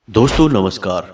दोस्तों नमस्कार।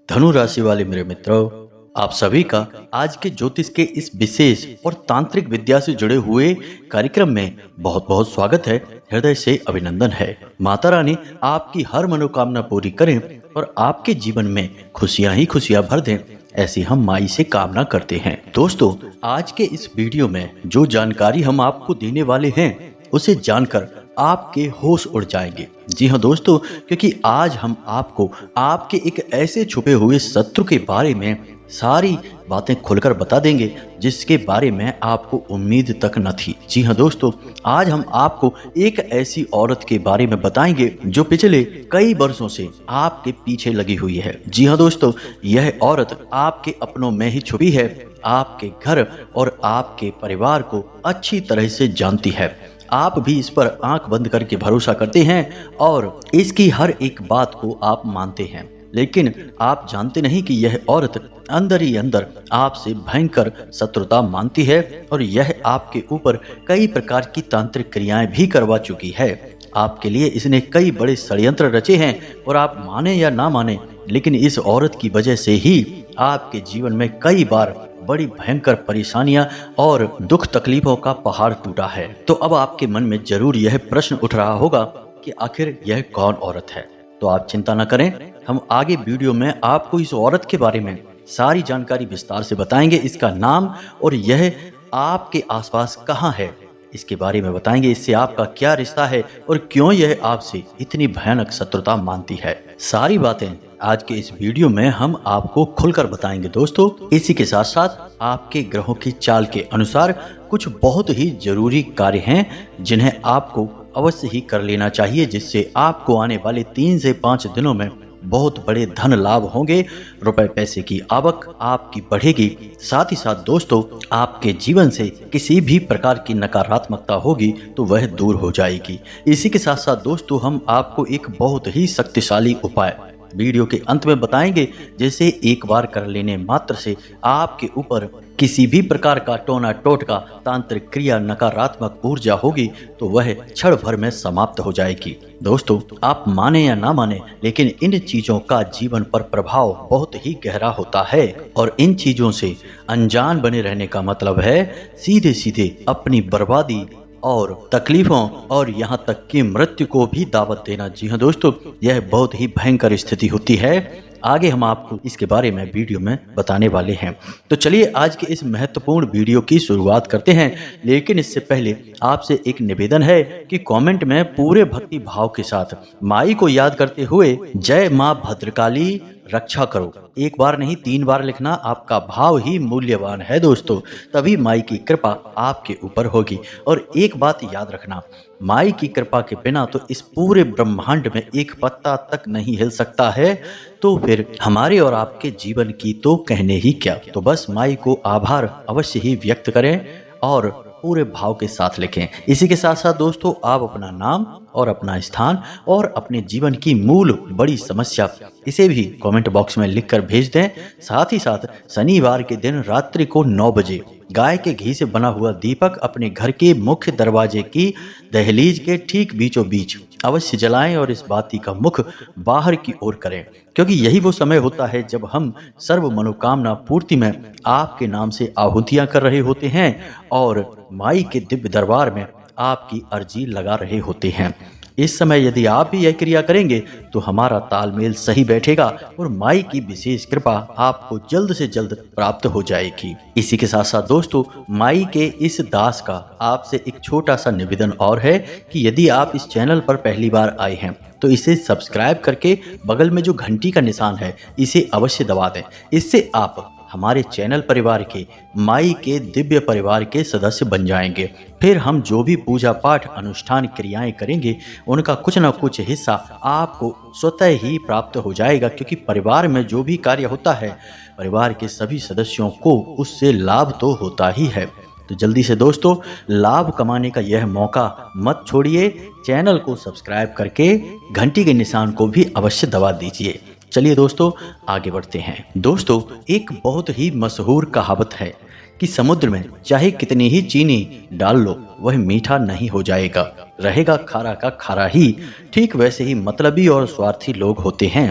धनु राशि वाले मेरे मित्रों, आप सभी का आज के ज्योतिष के इस विशेष और तांत्रिक विद्या से जुड़े हुए कार्यक्रम में बहुत बहुत स्वागत है। हृदय से अभिनंदन है। माता रानी आपकी हर मनोकामना पूरी करें और आपके जीवन में खुशियां ही खुशियां भर दें, ऐसी हम माई से कामना करते हैं। दोस्तों, आज के इस वीडियो में जो जानकारी हम आपको देने वाले हैं उसे जानकर आपके होश उड़ जाएंगे। जी हाँ दोस्तों, क्योंकि आज हम आपको आपके एक ऐसे छुपे हुए शत्रु के बारे में सारी बातें खुलकर बता देंगे जिसके बारे में आपको उम्मीद तक न थी। जी हाँ दोस्तों, आज हम आपको एक ऐसी औरत के बारे में बताएंगे जो पिछले कई वर्षों से आपके पीछे लगी हुई है। जी हाँ दोस्तों, यह औरत आपके अपनों में ही छुपी है, आपके घर और आपके परिवार को अच्छी तरह से जानती है। आप भी इस पर आंख बंद करके भरोसा करते हैं और इसकी हर एक बात को आप मानते हैं, लेकिन आप जानते नहीं कि यह औरत अंदर ही अंदर आपसे भयंकर शत्रुता मानती है और यह आपके ऊपर कई प्रकार की तांत्रिक क्रियाएं भी करवा चुकी है। आपके लिए इसने कई बड़े षड्यंत्र रचे हैं और आप माने या ना माने, लेकिन इस औरत की वजह से ही आपके जीवन में कई बार बड़ी भयंकर परेशानियां और दुख तकलीफों का पहाड़ टूटा है। तो अब आपके मन में जरूर यह प्रश्न उठ रहा होगा कि आखिर यह कौन औरत है। तो आप चिंता न करें, हम आगे वीडियो में आपको इस औरत के बारे में सारी जानकारी विस्तार से बताएंगे। इसका नाम और यह आपके आसपास कहाँ है इसके बारे में बताएंगे। इससे आपका क्या रिश्ता है और क्यों यह आपसे इतनी भयानक शत्रुता मानती है। सारी बातें आज के इस वीडियो में हम आपको खुलकर बताएंगे। दोस्तों, इसी के साथ साथ आपके ग्रहों की चाल के अनुसार कुछ बहुत ही जरूरी कार्य हैं जिन्हें आपको अवश्य ही कर लेना चाहिए, जिससे आपको आने वाले 3 से 5 दिनों में बहुत बड़े धन लाभ होंगे। रुपए पैसे की आवक आपकी बढ़ेगी। साथ ही साथ दोस्तों, आपके जीवन से किसी भी प्रकार की नकारात्मकता होगी तो वह दूर हो जाएगी। इसी के साथ साथ दोस्तों, हम आपको एक बहुत ही शक्तिशाली उपाय वीडियो के अंत में बताएंगे, जैसे एक बार कर लेने मात्र से आपके ऊपर किसी भी प्रकार का टोना टोटका तांत्रिक क्रिया नकारात्मक ऊर्जा होगी तो वह क्षण भर में समाप्त हो जाएगी। दोस्तों, आप माने या ना माने, लेकिन इन चीजों का जीवन पर प्रभाव बहुत ही गहरा होता है और इन चीजों से अनजान बने रहने का मतलब है सीधे सीधे अपनी बर्बादी और तकलीफों और यहाँ तक कि मृत्यु को भी दावत देना। जी हाँ दोस्तों, यह बहुत ही भयंकर स्थिति होती है। आगे हम आपको इसके बारे में वीडियो में बताने वाले हैं। तो चलिए आज के इस महत्वपूर्ण वीडियो की शुरुआत करते हैं, लेकिन इससे पहले आपसे एक निवेदन है कि कमेंट में पूरे भक्ति भाव के साथ माई को याद करते हुए जय माँ भद्रकाली रक्षा करो एक बार नहीं 3 बार लिखना। आपका भाव ही मूल्यवान है दोस्तों, तभी माई की कृपा आपके ऊपर होगी। और एक बात याद रखना, माई की कृपा के बिना तो इस पूरे ब्रह्मांड में एक पत्ता तक नहीं हिल सकता है, तो फिर हमारे और आपके जीवन की तो कहने ही क्या। तो बस माई को आभार अवश्य ही व्यक्त करें और पूरे भाव के साथ लिखें। इसी के साथ साथ दोस्तों, आप अपना नाम और अपना स्थान और अपने जीवन की मूल बड़ी समस्या इसे भी कमेंट बॉक्स में लिखकर भेज दें। साथ ही साथ शनिवार के दिन रात्रि को 9 बजे गाय के घी से बना हुआ दीपक अपने घर के मुख्य दरवाजे की दहलीज के ठीक बीचों बीच अवश्य जलाएं और इस बाती का मुख बाहर की ओर करें, क्योंकि यही वो समय होता है जब हम सर्व मनोकामना पूर्ति में आपके नाम से आहुतियां कर रहे होते हैं और माई के दिव्य दरबार में आपकी अर्जी लगा रहे होते हैं। इस समय यदि आप भी यह क्रिया करेंगे तो हमारा तालमेल सही बैठेगा और माई की विशेष कृपा आपको जल्द से जल्द प्राप्त हो जाएगी। इसी के साथ साथ दोस्तों, माई के इस दास का आपसे एक छोटा सा निवेदन और है कि यदि आप इस चैनल पर पहली बार आए हैं तो इसे सब्सक्राइब करके बगल में जो घंटी का निशान है इसे अवश्य दबा दें। इससे आप हमारे चैनल परिवार के माई के दिव्य परिवार के सदस्य बन जाएंगे। फिर हम जो भी पूजा पाठ अनुष्ठान क्रियाएं करेंगे उनका कुछ न कुछ हिस्सा आपको स्वतः ही प्राप्त हो जाएगा, क्योंकि परिवार में जो भी कार्य होता है परिवार के सभी सदस्यों को उससे लाभ तो होता ही है। तो जल्दी से दोस्तों, लाभ कमाने का यह मौका मत छोड़िए। चैनल को सब्सक्राइब करके घंटी के निशान को भी अवश्य दबा दीजिए। चलिए दोस्तों, आगे बढ़ते हैं। दोस्तों, एक बहुत ही मशहूर कहावत है कि समुद्र में चाहे कितनी ही चीनी डाल लो वह मीठा नहीं हो जाएगा, रहेगा खारा का खारा ही। ठीक वैसे ही मतलबी और स्वार्थी लोग होते हैं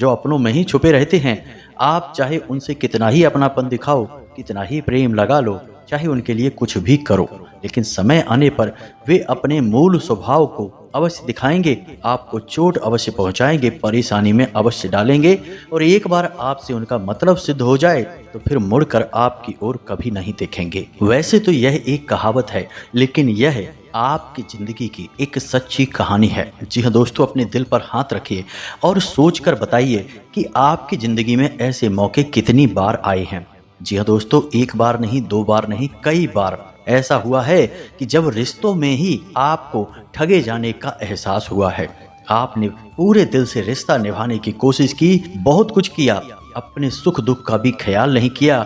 जो अपनों में ही छुपे रहते हैं। आप चाहे उनसे कितना ही अपनापन दिखाओ, कितना ही प्रेम लगा लो, चाहे उनके लिए कुछ भी करो, लेकिन समय आने पर वे अपने मूल स्वभाव को अवश्य दिखाएंगे, आपको चोट अवश्य पहुंचाएंगे, परेशानी में अवश्य डालेंगे, और एक बार आपसे उनका मतलब सिद्ध हो जाए तो फिर मुड़कर आपकी ओर कभी नहीं देखेंगे। वैसे तो यह एक कहावत है, लेकिन यह आपकी जिंदगी की एक सच्ची कहानी है। जी हाँ दोस्तों, अपने दिल पर हाथ रखिए और सोचकर बताइए कि आपकी जिंदगी में ऐसे मौके कितनी बार आए हैं। जी हाँ दोस्तों, एक बार नहीं, दो बार नहीं, कई बार ऐसा हुआ है कि जब रिश्तों में ही आपको ठगे जाने का एहसास हुआ है। आपने पूरे दिल से रिश्ता निभाने की कोशिश की, बहुत कुछ किया, अपने सुख दुख का भी ख्याल नहीं किया,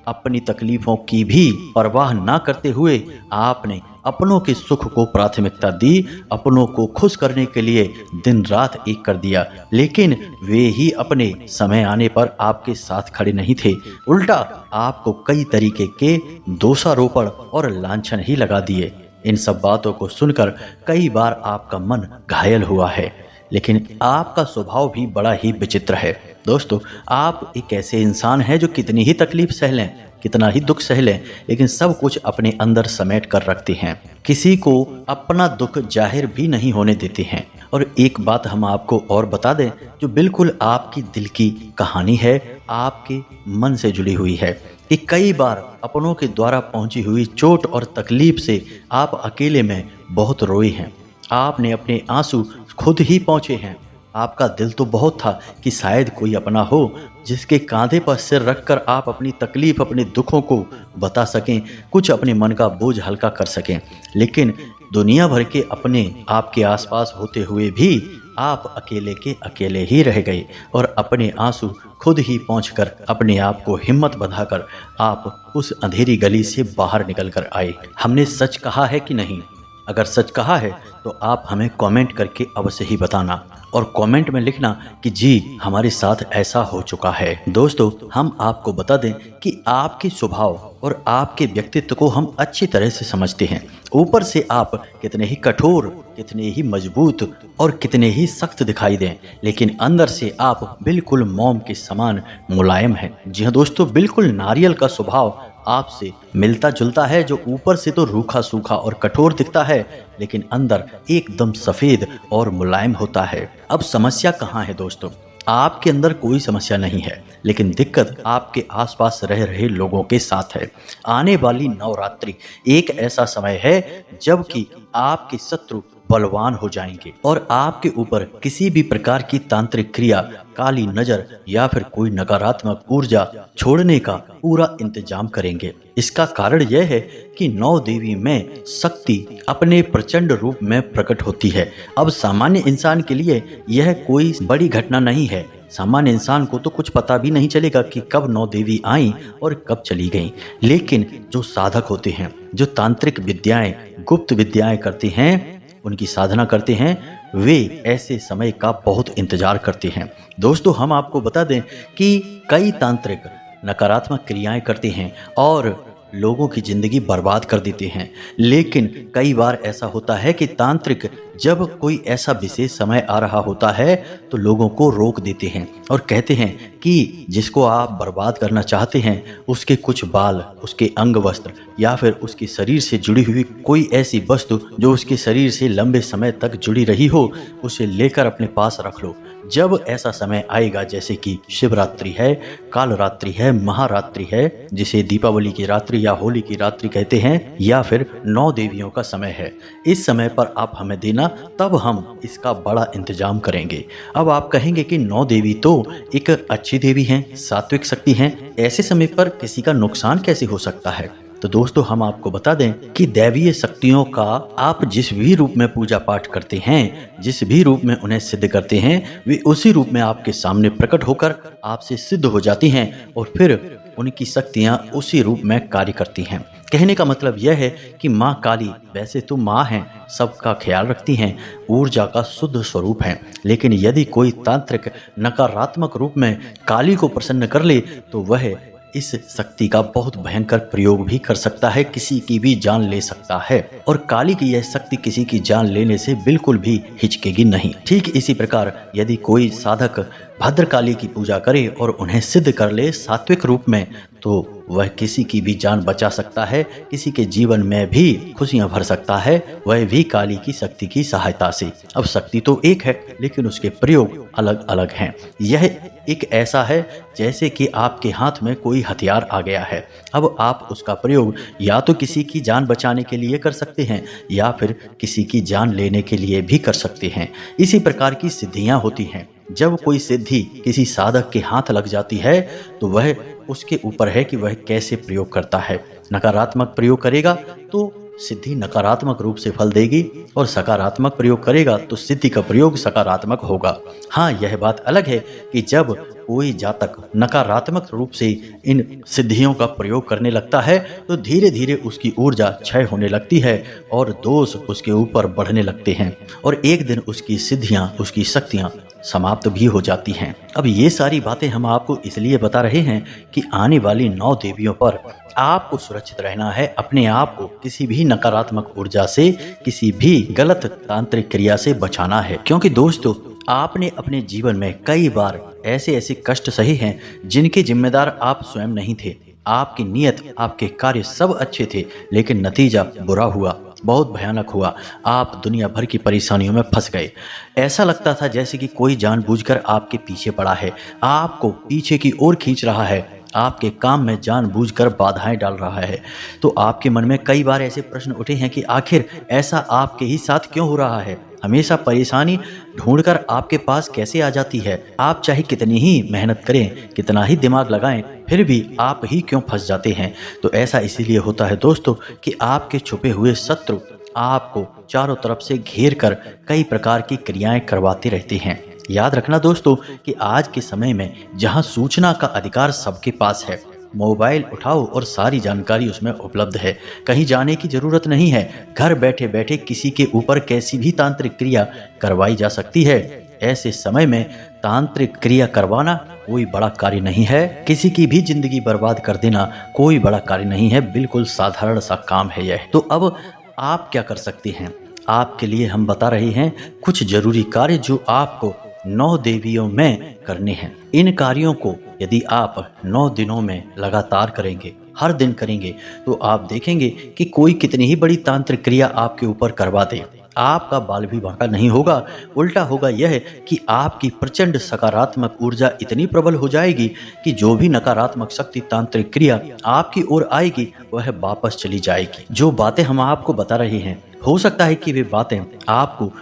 अपनी तकलीफों की भी परवाह ना करते हुए आपने अपनों के सुख को प्राथमिकता दी, अपनों को खुश करने के लिए दिन रात एक कर दिया, लेकिन वे ही अपने समय आने पर आपके साथ खड़े नहीं थे। उल्टा आपको कई तरीके के दोषारोपण और लांछन ही लगा दिए। इन सब बातों को सुनकर कई बार आपका मन घायल हुआ है, लेकिन आपका स्वभाव भी बड़ा ही विचित्र है। दोस्तों, आप एक ऐसे इंसान हैं जो कितनी ही तकलीफ सह लें, कितना ही दुख सह लें, लेकिन सब कुछ अपने अंदर समेट कर रखते हैं, किसी को अपना दुख जाहिर भी नहीं होने देते हैं। और एक बात हम आपको और बता दें जो बिल्कुल आपकी दिल की कहानी है, आपके मन से जुड़ी हुई है, कि कई बार अपनों के द्वारा पहुंची हुई चोट और तकलीफ से आप अकेले में बहुत रोए हैं। आपने अपने आंसू खुद ही पहुंचे हैं। आपका दिल तो बहुत था कि शायद कोई अपना हो जिसके कांधे पर सिर रखकर आप अपनी तकलीफ, अपने दुखों को बता सकें, कुछ अपने मन का बोझ हल्का कर सकें, लेकिन दुनिया भर के अपने आपके आसपास होते हुए भी आप अकेले के अकेले ही रह गए और अपने आंसू खुद ही पहुंचकर अपने आप को हिम्मत बंधाकर आप उस अंधेरी गली से बाहर निकल कर आए। हमने सच कहा है कि नहीं? अगर सच कहा है तो आप हमें कमेंट करके अवश्य ही बताना, और कमेंट में लिखना कि जी हमारे साथ ऐसा हो चुका है। दोस्तों, हम आपको बता दें कि आपके स्वभाव और आपके व्यक्तित्व को हम अच्छी तरह से समझते हैं। ऊपर से आप कितने ही कठोर, कितने ही मजबूत और कितने ही सख्त दिखाई दें, लेकिन अंदर से आप बिल्कुल मोम के समान मुलायम हैं। जी हाँ दोस्तों, बिल्कुल नारियल का स्वभाव आपसे मिलता जुलता है, जो ऊपर से तो रूखा सूखा और कठोर दिखता है, लेकिन अंदर एकदम सफेद और मुलायम होता है। अब समस्या कहाँ है दोस्तों? आपके अंदर कोई समस्या नहीं है, लेकिन दिक्कत आपके आसपास रह रहे लोगों के साथ है। आने वाली नवरात्रि एक ऐसा समय है जबकि आपके शत्रु बलवान हो जाएंगे और आपके ऊपर किसी भी प्रकार की तांत्रिक क्रिया, काली नजर या फिर कोई नकारात्मक ऊर्जा छोड़ने का पूरा इंतजाम करेंगे। इसका कारण यह है कि नौ देवी में शक्ति अपने प्रचंड रूप में प्रकट होती है। अब सामान्य इंसान के लिए यह कोई बड़ी घटना नहीं है। सामान्य इंसान को तो कुछ पता भी नहीं चलेगा कि कब नौ देवी आईं और कब चली गईं, लेकिन जो साधक होते हैं, जो तांत्रिक विद्याएं, गुप्त विद्याएं करते हैं, उनकी साधना करते हैं, वे ऐसे समय का बहुत इंतजार करते हैं। दोस्तों, हम आपको बता दें कि कई तांत्रिक नकारात्मक क्रियाएं करते हैं और लोगों की जिंदगी बर्बाद कर देते हैं, लेकिन कई बार ऐसा होता है कि तांत्रिक जब कोई ऐसा विशेष समय आ रहा होता है तो लोगों को रोक देते हैं और कहते हैं कि जिसको आप बर्बाद करना चाहते हैं, उसके कुछ बाल, उसके अंग वस्त्र या फिर उसके शरीर से जुड़ी हुई कोई ऐसी वस्तु जो उसके शरीर से लंबे समय तक जुड़ी रही हो, उसे लेकर अपने पास रख लो। जब ऐसा समय आएगा, जैसे कि शिवरात्रि है, कालरात्रि है, महारात्रि है, जिसे दीपावली की रात्रि या होली की रात्रि कहते हैं, या फिर नौ देवियों का समय है, इस समय पर आप हमें देना, तब हम इसका बड़ा इंतजाम करेंगे। अब आप कहेंगे कि नौ देवी तो एक अच्छी देवी हैं, सात्विक शक्ति हैं, ऐसे समय पर किसी का नुकसान कैसे हो सकता है? तो दोस्तों, हम आपको बता दें कि दैवीय शक्तियों का आप जिस भी रूप में पूजा पाठ करते हैं, जिस भी रूप में उन्हें सिद्ध करते हैं, वे उसी रूप में आपके सामने प्रकट होकर आपसे सिद्ध हो जाती हैं और फिर उनकी शक्तियां उसी रूप में कार्य करती हैं। कहने का मतलब यह है कि माँ काली वैसे तो माँ हैं, सबका ख्याल रखती हैं, ऊर्जा का शुद्ध स्वरूप हैं, लेकिन यदि कोई तांत्रिक नकारात्मक रूप में काली को प्रसन्न कर ले तो वह इस शक्ति का बहुत भयंकर प्रयोग भी कर सकता है, किसी की भी जान ले सकता है। और काली की यह शक्ति किसी की जान लेने से बिल्कुल भी हिचकेगी नहीं। ठीक इसी प्रकार यदि कोई साधक भद्रकाली की पूजा करे और उन्हें सिद्ध कर ले सात्विक रूप में, तो वह किसी की भी जान बचा सकता है, किसी के जीवन में भी खुशियां भर सकता है, वह भी काली की शक्ति की सहायता से। अब शक्ति तो एक है लेकिन उसके प्रयोग अलग अलग हैं। यह एक ऐसा है जैसे कि आपके हाथ में कोई हथियार आ गया है। अब आप उसका प्रयोग या तो किसी की जान बचाने के लिए कर सकते हैं या फिर किसी की जान लेने के लिए भी कर सकते हैं। इसी प्रकार की सिद्धियां होती हैं। जब कोई सिद्धि किसी साधक के हाथ लग जाती है तो वह उसके ऊपर है कि वह कैसे प्रयोग करता है। नकारात्मक प्रयोग करेगा तो सिद्धि नकारात्मक रूप से फल देगी और सकारात्मक प्रयोग करेगा तो सिद्धि का प्रयोग सकारात्मक होगा। हाँ, यह बात अलग है कि जब कोई जातक नकारात्मक रूप से इन सिद्धियों का प्रयोग करने लगता है तो धीरे धीरे उसकी ऊर्जा क्षय होने लगती है और दोष उसके ऊपर बढ़ने लगते हैं और एक दिन उसकी सिद्धियां, उसकी शक्तियां समाप्त भी हो जाती हैं। अब ये सारी बातें हम आपको इसलिए बता रहे हैं कि आने वाली 9 देवियों पर आपको सुरक्षित रहना है, अपने आप को किसी भी नकारात्मक ऊर्जा से, किसी भी गलत तांत्रिक क्रिया से बचाना है। क्योंकि दोस्तों, आपने अपने जीवन में कई बार ऐसे ऐसे कष्ट सहे हैं जिनके जिम्मेदार आप स्वयं नहीं थे। आपकी नीयत, आपके कार्य सब अच्छे थे लेकिन नतीजा बुरा हुआ, बहुत भयानक हुआ। आप दुनिया भर की परेशानियों में फंस गए। ऐसा लगता था जैसे कि कोई जानबूझकर आपके पीछे पड़ा है, आपको पीछे की ओर खींच रहा है, आपके काम में जानबूझकर बाधाएं डाल रहा है। तो आपके मन में कई बार ऐसे प्रश्न उठे हैं कि आखिर ऐसा आपके ही साथ क्यों हो रहा है? हमेशा परेशानी ढूंढकर आपके पास कैसे आ जाती है? आप चाहे कितनी ही मेहनत करें, कितना ही दिमाग लगाएं, फिर भी आप ही क्यों फंस जाते हैं? तो ऐसा इसीलिए होता है दोस्तों कि आपके छुपे हुए शत्रु आपको चारों तरफ से घेर कर कई प्रकार की क्रियाएं करवाते रहते हैं। याद रखना दोस्तों कि आज के समय में जहां सूचना का अधिकार सबके पास है, मोबाइल उठाओ और सारी जानकारी उसमें उपलब्ध है। कहीं जाने की जरूरत नहीं है। घर बैठे बैठे किसी के ऊपर कैसी भी तांत्रिक क्रिया करवाई जा सकती है। ऐसे समय में तांत्रिक क्रिया करवाना कोई बड़ा कार्य नहीं है। किसी की भी जिंदगी बर्बाद कर देना कोई बड़ा कार्य नहीं है। बिल्कुल साधारण सा काम है यह। तो अब आप क्या कर सकते हैं? आपके लिए हम बता रहे हैं कुछ जरूरी कार्य जो आपको 9 देवियों में करने हैं। इन कार्यों को यदि आप 9 दिनों में लगातार करेंगे, हर दिन करेंगे, तो आप देखेंगे कि कोई कितनी ही बड़ी तांत्रिक क्रिया आपके ऊपर करवा दे, आपका बाल भी बांका नहीं होगा। उल्टा होगा यह कि आपकी प्रचंड सकारात्मक ऊर्जा इतनी प्रबल हो जाएगी कि जो भी नकारात्मक शक्ति, तांत्रिक क्रिया आपकी ओर आएगी वह वापस चली जाएगी। जो बातें हम आपको बता रहे हैं, हो सकता है कि वे बातें आपको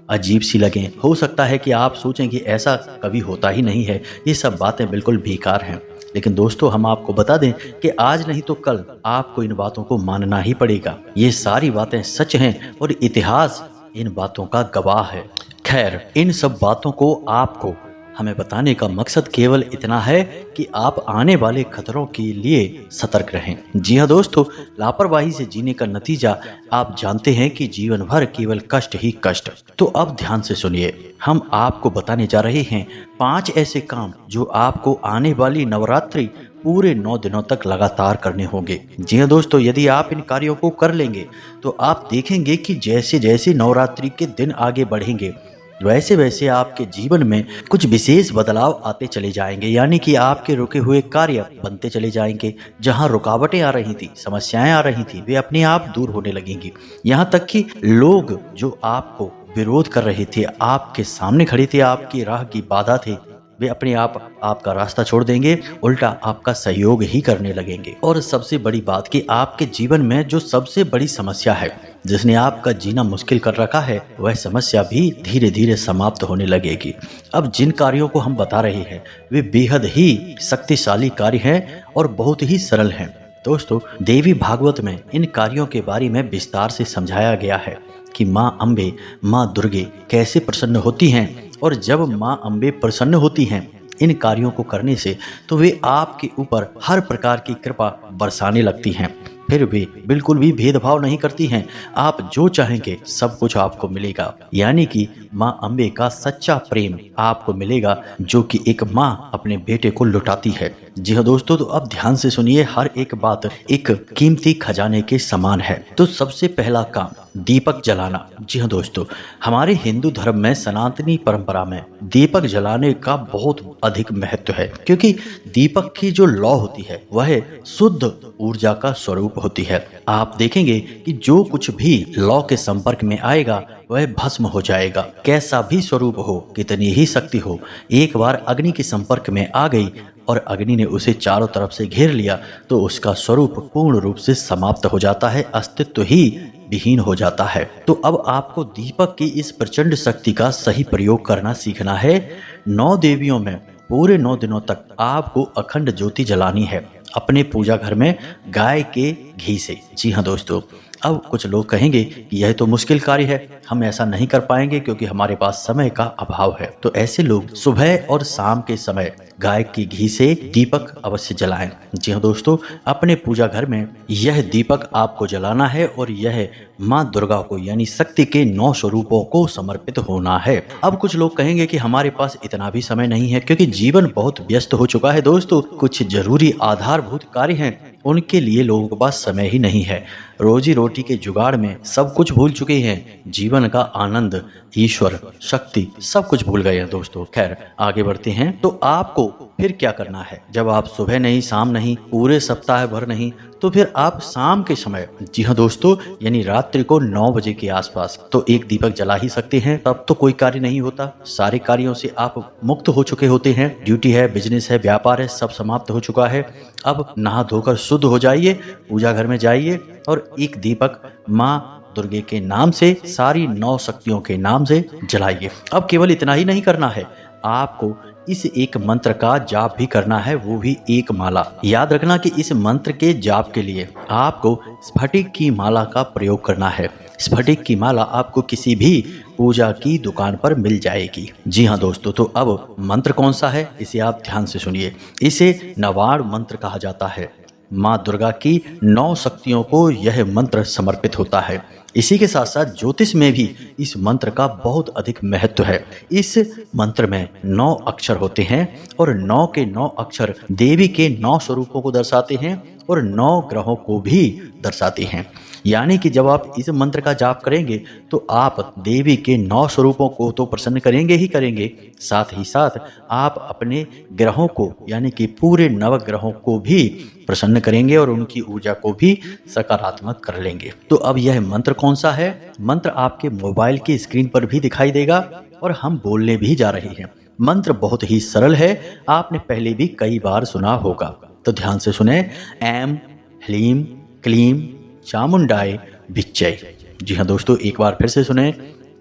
अजीब सी लगें, हो सकता है कि आप सोचें कि ऐसा कभी होता ही नहीं है, ये सब बातें बिल्कुल बेकार हैं। लेकिन दोस्तों, हम आपको बता दें कि आज नहीं तो कल आपको इन बातों को मानना ही पड़ेगा। ये सारी बातें सच हैं और इतिहास इन बातों का गवाह है। खैर, इन सब बातों को आपको हमें बताने का मकसद केवल इतना है कि आप आने वाले खतरों के लिए सतर्क रहें। जी हाँ दोस्तों, लापरवाही से जीने का नतीजा आप जानते हैं कि जीवन भर केवल कष्ट ही कष्ट। तो अब ध्यान से सुनिए, हम आपको बताने जा रहे हैं 5 ऐसे काम जो आपको आने वाली नवरात्रि पूरे 9 दिनों तक लगातार करने होंगे। जी हाँ दोस्तों, यदि आप इन कार्यों को कर लेंगे तो आप देखेंगे कि जैसे जैसे नवरात्रि के दिन आगे बढ़ेंगे वैसे वैसे आपके जीवन में कुछ विशेष बदलाव आते चले जाएंगे। यानी कि आपके रुके हुए कार्य बनते चले जाएंगे। जहां रुकावटें आ रही थी, समस्याएं आ रही थी, वे अपने आप दूर होने लगेंगी। यहां तक कि लोग जो आपको विरोध कर रहे थे, आपके सामने खड़े थे, आपकी राह की बाधा थे, वे अपने आप आपका रास्ता छोड़ देंगे, उल्टा आपका सहयोग ही करने लगेंगे। और सबसे बड़ी बात कि आपके जीवन में जो सबसे बड़ी समस्या है, जिसने आपका जीना मुश्किल कर रखा है, वह समस्या भी धीरे धीरे समाप्त होने लगेगी। अब जिन कार्यों को हम बता रहे हैं वे बेहद ही शक्तिशाली कार्य हैं और बहुत ही सरल हैं। दोस्तों, देवी भागवत में इन कार्यों के बारे में विस्तार से समझाया गया है कि माँ अम्बे, माँ दुर्गे कैसे प्रसन्न होती हैं। और जब माँ अम्बे प्रसन्न होती हैं इन कार्यों को करने से, तो वे आपके ऊपर हर प्रकार की कृपा बरसाने लगती हैं। फिर भी बिल्कुल भी भेदभाव नहीं करती हैं। आप जो चाहेंगे सब कुछ आपको मिलेगा। यानी कि माँ अम्बे का सच्चा प्रेम आपको मिलेगा, जो कि एक माँ अपने बेटे को लुटाती है। जी हाँ दोस्तों, तो अब ध्यान से सुनिए, हर एक बात एक कीमती खजाने के समान है। तो सबसे पहला काम, दीपक जलाना। जी हाँ दोस्तों, हमारे हिंदू धर्म में, सनातनी परंपरा में दीपक जलाने का बहुत अधिक महत्व है, क्योंकि दीपक की जो लौ होती है वह शुद्ध ऊर्जा का स्वरूप होती है। आप देखेंगे कि जो कुछ भी लौ के संपर्क में आएगा वह भस्म हो जाएगा। कैसा भी स्वरूप हो, कितनी ही शक्ति हो, एक बार अग्नि के संपर्क में आ गई और अग्नि ने उसे चारों तरफ से घेर लिया तो उसका स्वरूप पूर्ण रूप से समाप्त हो जाता है, अस्तित्व ही विहीन हो जाता है। तो अब आपको दीपक की इस प्रचंड शक्ति का सही प्रयोग करना सीखना है। 9 देवियों में पूरे 9 दिनों तक आपको अखंड ज्योति जलानी है अपने पूजा घर में, गाय के घी से। जी हाँ दोस्तों, अब कुछ लोग कहेंगे कि यह तो मुश्किल कार्य है, हम ऐसा नहीं कर पाएंगे क्योंकि हमारे पास समय का अभाव है। तो ऐसे लोग सुबह और शाम के समय गाय की घी से दीपक अवश्य जलाएं। जी हाँ दोस्तों, अपने पूजा घर में यह दीपक आपको जलाना है और यह माँ दुर्गा को यानी शक्ति के 9 स्वरूपों को समर्पित होना है। अब कुछ लोग कहेंगे कि हमारे पास इतना भी समय नहीं है क्योंकि जीवन बहुत व्यस्त हो चुका है। दोस्तों, कुछ जरूरी आधारभूत कार्य हैं, उनके लिए लोगों के पास समय ही नहीं है। रोजी रोटी के जुगाड़ में सब कुछ भूल चुके हैं, जीवन का आनंद, ईश्वर, शक्ति सब कुछ भूल गए हैं दोस्तों। खैर, आगे बढ़ते हैं। तो आपको फिर क्या करना है? जब आप सुबह नहीं, शाम नहीं, पूरे सप्ताह भर नहीं, तो फिर आप शाम के समय, जी हाँ दोस्तों, यानी रात्रि को 9 बजे के आसपास तो एक दीपक जला ही सकते हैं। तब तो कोई कार्य नहीं होता, सारे कार्यों से आप मुक्त हो चुके होते हैं। ड्यूटी है, बिजनेस है, व्यापार है, सब समाप्त हो चुका है। अब नहा धोकर शुद्ध हो जाइए, पूजा घर में जाइए और एक दीपक माँ दुर्गे के नाम से, सारी 9 शक्तियों के नाम से जलाइए। अब केवल इतना ही नहीं करना है, आपको इस एक मंत्र का जाप भी करना है, वो भी एक माला। याद रखना कि इस मंत्र के जाप के लिए आपको स्फटिक की माला का प्रयोग करना है। स्फटिक की माला आपको किसी भी पूजा की दुकान पर मिल जाएगी। जी हाँ दोस्तों, तो अब मंत्र कौन सा है, इसे आप ध्यान से सुनिए। इसे नवाड़ मंत्र कहा जाता है। माँ दुर्गा की 9 शक्तियों को यह मंत्र समर्पित होता है। इसी के साथ साथ ज्योतिष में भी इस मंत्र का बहुत अधिक महत्व है। इस मंत्र में 9 अक्षर होते हैं और 9 के 9 अक्षर देवी के 9 स्वरूपों को दर्शाते हैं और 9 ग्रहों को भी दर्शाते हैं। यानी कि जब आप इस मंत्र का जाप करेंगे तो आप देवी के 9 स्वरूपों को तो प्रसन्न करेंगे ही करेंगे, साथ ही साथ आप अपने ग्रहों को यानी कि पूरे नवग्रहों को भी प्रसन्न करेंगे और उनकी ऊर्जा को भी सकारात्मक कर लेंगे। तो अब यह मंत्र कौन सा है? मंत्र आपके मोबाइल की स्क्रीन पर भी दिखाई देगा और हम बोलने भी जा रहे हैं। मंत्र बहुत ही सरल है, आपने पहले भी कई बार सुना होगा, तो ध्यान से सुने। ऐम ह्लीम क्लीम चामुंडाय विच्चय। जी हाँ दोस्तों, एक बार फिर से सुने।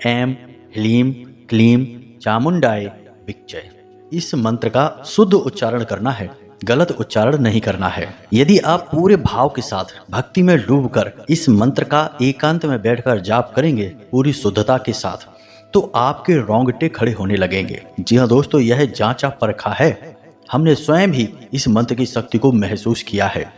ऐम ह्लीम क्लीम चामुंडाय विच्चय। इस मंत्र का शुद्ध उच्चारण करना है, गलत उच्चारण नहीं करना है। यदि आप पूरे भाव के साथ भक्ति में डूबकर इस मंत्र का एकांत में बैठकर जाप करेंगे पूरी शुद्धता के साथ, तो आपके रोंगटे खड़े होने लगेंगे। जी हाँ दोस्तों, यह जांचा परखा है, हमने स्वयं ही इस मंत्र की शक्ति को महसूस किया है।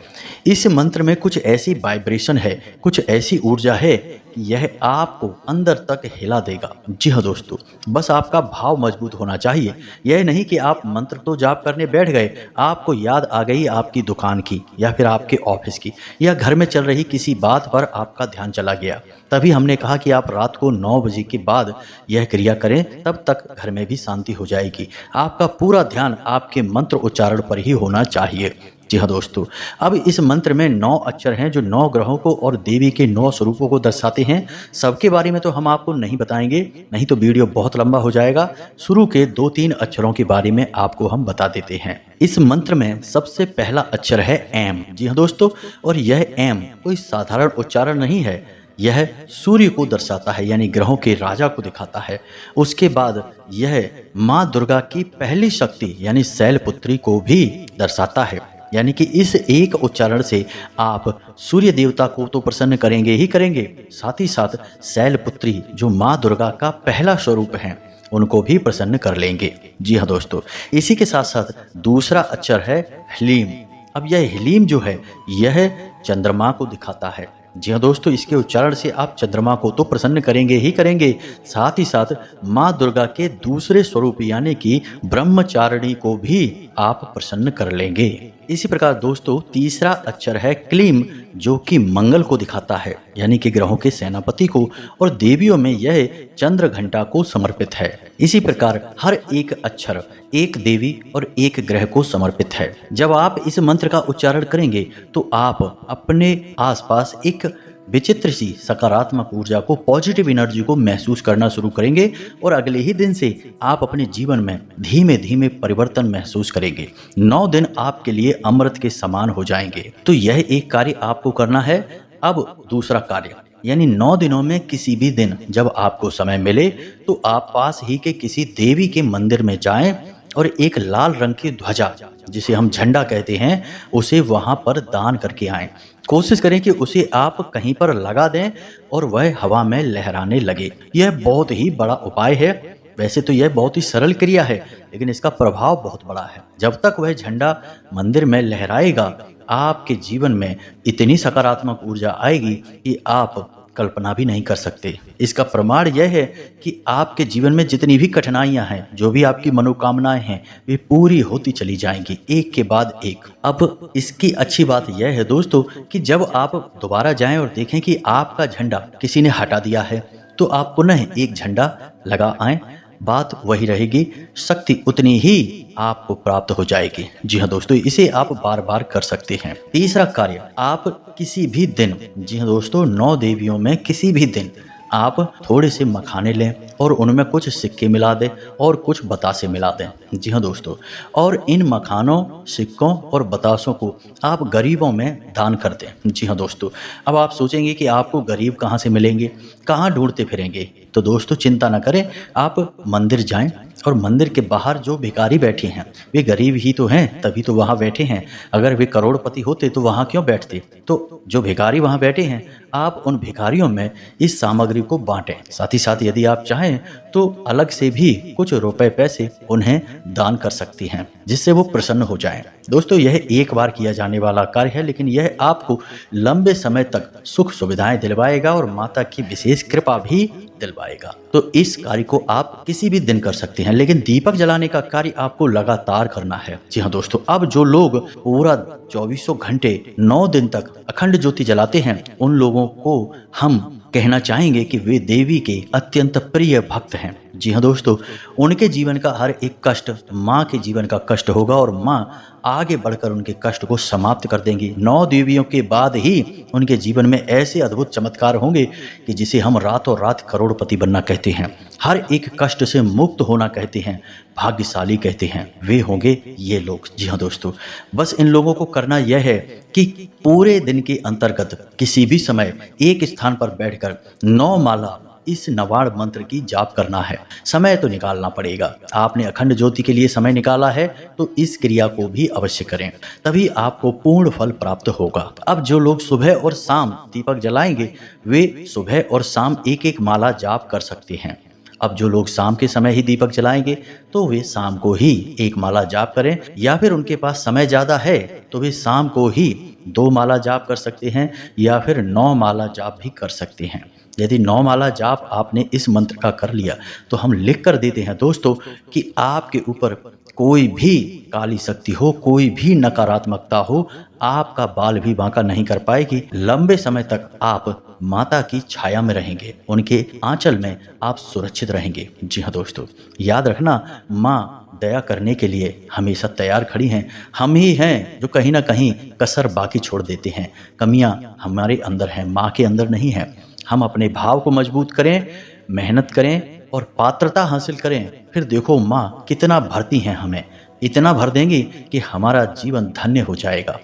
इस मंत्र में कुछ ऐसी वाइब्रेशन है, कुछ ऐसी ऊर्जा है कि यह आपको अंदर तक हिला देगा। जी हाँ दोस्तों, बस आपका भाव मजबूत होना चाहिए। यह नहीं कि आप मंत्र तो जाप करने बैठ गए, आपको याद आ गई आपकी दुकान की या फिर आपके ऑफिस की या घर में चल रही किसी बात पर आपका ध्यान चला गया। तभी हमने कहा कि आप रात को 9 बजे के बाद यह क्रिया करें, तब तक घर में भी शांति हो जाएगी। आपका पूरा ध्यान आपके मंत्र उच्चारण पर ही होना चाहिए। जी हाँ दोस्तों, अब इस मंत्र में 9 अक्षर हैं जो 9 ग्रहों को और देवी के 9 स्वरूपों को दर्शाते हैं। सबके बारे में तो हम आपको नहीं बताएंगे, नहीं तो वीडियो बहुत लंबा हो जाएगा। शुरू के 2-3 अक्षरों के बारे में आपको हम बता देते हैं। इस मंत्र में सबसे पहला अक्षर है ऐम। जी हाँ दोस्तों, और यह ऐम कोई साधारण उच्चारण नहीं है, यह सूर्य को दर्शाता है यानी ग्रहों के राजा को दिखाता है। उसके बाद यह माँ दुर्गा की पहली शक्ति यानी शैलपुत्री को भी दर्शाता है। यानी कि इस एक उच्चारण से आप सूर्य देवता को तो प्रसन्न करेंगे ही करेंगे, साथ ही साथ शैलपुत्री जो माँ दुर्गा का पहला स्वरूप है उनको भी प्रसन्न कर लेंगे। जी हाँ दोस्तों, इसी के साथ साथ दूसरा अक्षर है ह्लीम। अब यह ह्लीम जो है यह चंद्रमा को दिखाता है। जी हाँ दोस्तों, इसके उच्चारण से आप चंद्रमा को तो प्रसन्न करेंगे ही करेंगे, साथ ही साथ माँ दुर्गा के दूसरे स्वरूप यानी कि ब्रह्मचारिणी को भी आप प्रसन्न कर लेंगे। इसी प्रकार दोस्तों तीसरा अक्षर है क्लीम, जो कि मंगल को दिखाता है यानी कि ग्रहों के सेनापति को, और देवियों में यह चंद्र घंटा को समर्पित है। इसी प्रकार हर एक अक्षर एक देवी और एक ग्रह को समर्पित है। जब आप इस मंत्र का उच्चारण करेंगे तो आप अपने आसपास एक विचित्र सी सकारात्मक ऊर्जा को, पॉजिटिव एनर्जी को महसूस करना शुरू करेंगे और अगले ही दिन से आप अपने जीवन में धीमे धीमे परिवर्तन महसूस करेंगे। 9 दिन आपके लिए अमृत के समान हो जाएंगे। तो यह एक कार्य आपको करना है। अब दूसरा कार्य, यानी 9 दिनों में किसी भी दिन जब आपको समय मिले तो आप पास ही के किसी देवी के मंदिर में जाएं और एक लाल रंग की ध्वजा, जिसे हम झंडा कहते हैं, उसे वहां पर दान करके आएं। कोशिश करें कि उसे आप कहीं पर लगा दें और वह हवा में लहराने लगे। यह बहुत ही बड़ा उपाय है। वैसे तो यह बहुत ही सरल क्रिया है, लेकिन इसका प्रभाव बहुत बड़ा है। जब तक वह झंडा मंदिर में लहराएगा, आपके जीवन में इतनी सकारात्मक ऊर्जा आएगी कि आप कल्पना भी नहीं कर सकते। इसका प्रमाण यह है कि आपके जीवन में जितनी भी कठिनाइयां हैं, जो भी आपकी मनोकामनाएं हैं, वे पूरी होती चली जाएंगी एक के बाद एक। अब इसकी अच्छी बात यह है दोस्तों कि जब आप दोबारा जाएं और देखें कि आपका झंडा किसी ने हटा दिया है, तो आप पुनः एक झंडा लगा आएं। बात वही रहेगी, शक्ति उतनी ही आपको प्राप्त हो जाएगी। जी हाँ दोस्तों, इसे आप बार बार कर सकते हैं। तीसरा कार्य, आप किसी भी दिन, जी हाँ दोस्तों 9 देवियों में किसी भी दिन आप थोड़े से मखाने लें और उनमें कुछ सिक्के मिला दें और कुछ बतासे मिला दें। जी हाँ दोस्तों, और इन मखानों, सिक्कों और बतासों को आप गरीबों में दान कर दें। जी हाँ दोस्तों, अब आप सोचेंगे कि आपको गरीब कहाँ से मिलेंगे, कहाँ ढूंढते फिरेंगे। तो दोस्तों चिंता न करें, आप मंदिर जाएं और मंदिर के बाहर जो भिखारी बैठे हैं वे गरीब ही तो हैं, तभी तो वहाँ बैठे हैं। अगर वे करोड़पति होते तो वहाँ क्यों बैठते। तो जो भिखारी वहाँ बैठे हैं, आप उन भिखारियों में इस सामग्री को बांटें। साथ ही साथ यदि आप चाहें तो अलग से भी कुछ रुपए पैसे उन्हें दान कर सकती हैं, जिससे वो प्रसन्न हो जाएं। दोस्तों यह एक बार किया जाने वाला कार्य है, लेकिन यह आपको लंबे समय तक सुख सुविधाएं दिलवाएगा और माता की विशेष कृपा भी दिलवाएगा। तो इस कार्य को आप किसी भी दिन कर सकते हैं, लेकिन दीपक जलाने का कार्य आपको लगातार करना है। जी हाँ दोस्तों, अब जो लोग पूरा 24 घंटे 9 दिन तक अखंड ज्योति जलाते हैं, उन लोगों को हम कहना चाहेंगे कि वे देवी के अत्यंत प्रिय भक्त हैं। जी हाँ दोस्तों, उनके जीवन का हर एक कष्ट माँ के जीवन का कष्ट होगा और माँ आगे बढ़कर उनके कष्ट को समाप्त कर देंगी। 9 देवियों के बाद ही उनके जीवन में ऐसे अद्भुत चमत्कार होंगे कि जिसे हम रातों रात करोड़पति बनना कहते हैं, हर एक कष्ट से मुक्त होना कहते हैं, भाग्यशाली कहते हैं, वे होंगे ये लोग। जी हाँ दोस्तों, बस इन लोगों को करना यह है कि पूरे दिन के अंतर्गत किसी भी समय एक स्थान पर बैठकर 9 माला इस नवाड़ मंत्र की जाप करना है। समय तो निकालना पड़ेगा। आपने अखंड ज्योति के लिए समय निकाला है तो इस क्रिया को भी अवश्य करें, तभी आपको पूर्ण फल प्राप्त होगा। अब जो लोग सुबह और शाम दीपक जलाएंगे, वे सुबह और शाम एक एक माला जाप कर सकते हैं। अब जो लोग शाम के समय ही दीपक जलाएंगे तो वे शाम को ही एक माला जाप करें, या फिर उनके पास समय ज़्यादा है तो वे शाम को ही 2 माला जाप कर सकते हैं, या फिर 9 माला जाप भी कर सकते हैं। यदि 9 माला जाप आपने इस मंत्र का कर लिया तो हम लिख कर देते हैं दोस्तों कि आपके ऊपर कोई भी काली शक्ति हो, कोई भी नकारात्मकता हो, आपका बाल भी बांका नहीं कर पाएगी। लंबे समय तक आप माता की छाया में रहेंगे, उनके आंचल में आप सुरक्षित रहेंगे। जी हाँ दोस्तों, याद रखना, माँ दया करने के लिए हमेशा तैयार खड़ी हैं। हम ही हैं जो कहीं ना कहीं कसर बाकी छोड़ देते हैं। कमियां हमारे अंदर हैं, माँ के अंदर नहीं है। हम अपने भाव को मजबूत करें, मेहनत करें और पात्रता हासिल करें, फिर देखो माँ कितना भरती हैं, हमें इतना भर देंगी कि हमारा जीवन धन्य हो जाएगा।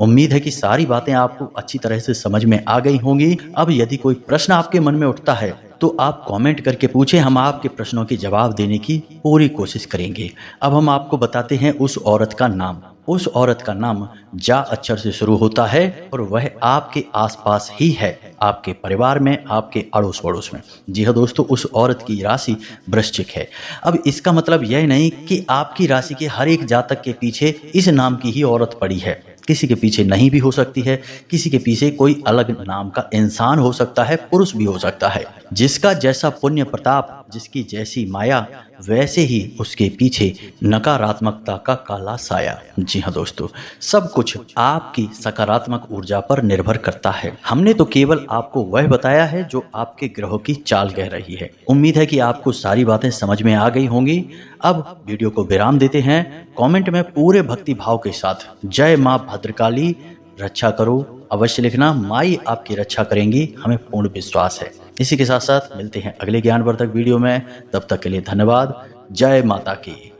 उम्मीद है कि सारी बातें आपको अच्छी तरह से समझ में आ गई होंगी। अब यदि कोई प्रश्न आपके मन में उठता है तो आप कमेंट करके पूछें, हम आपके प्रश्नों के जवाब देने की पूरी कोशिश करेंगे। अब हम आपको बताते हैं उस औरत का नाम। उस औरत का नाम जा अक्षर से शुरू होता है और वह आपके आसपास ही है। आपके परिवार में, आपके अड़ोस पड़ोस में। जी हाँ दोस्तों, उस औरत की राशि वृश्चिक है। अब इसका मतलब यह नहीं कि आपकी राशि के हर एक जातक के पीछे इस नाम की ही औरत पड़ी है। किसी के पीछे नहीं भी हो सकती है, किसी के पीछे कोई अलग नाम का इंसान हो सकता है, पुरुष भी हो सकता है। जिसका जैसा पुण्य प्रताप, जिसकी जैसी माया, वैसे ही उसके पीछे नकारात्मकता का काला साया। जी हाँ दोस्तों, सब कुछ आपकी सकारात्मक ऊर्जा पर निर्भर करता है। हमने तो केवल आपको वह बताया है जो आपके ग्रहों की चाल कह रही है। उम्मीद है कि आपको सारी बातें समझ में आ गई होंगी। अब वीडियो को विराम देते हैं। कमेंट में पूरे भक्ति भाव के साथ जय मां भद्रकाली रक्षा करो अवश्य लिखना। माई आपकी रक्षा करेंगी, हमें पूर्ण विश्वास है। इसी के साथ साथ मिलते हैं अगले ज्ञानवर्धक वीडियो में। तब तक के लिए धन्यवाद। जय माता की।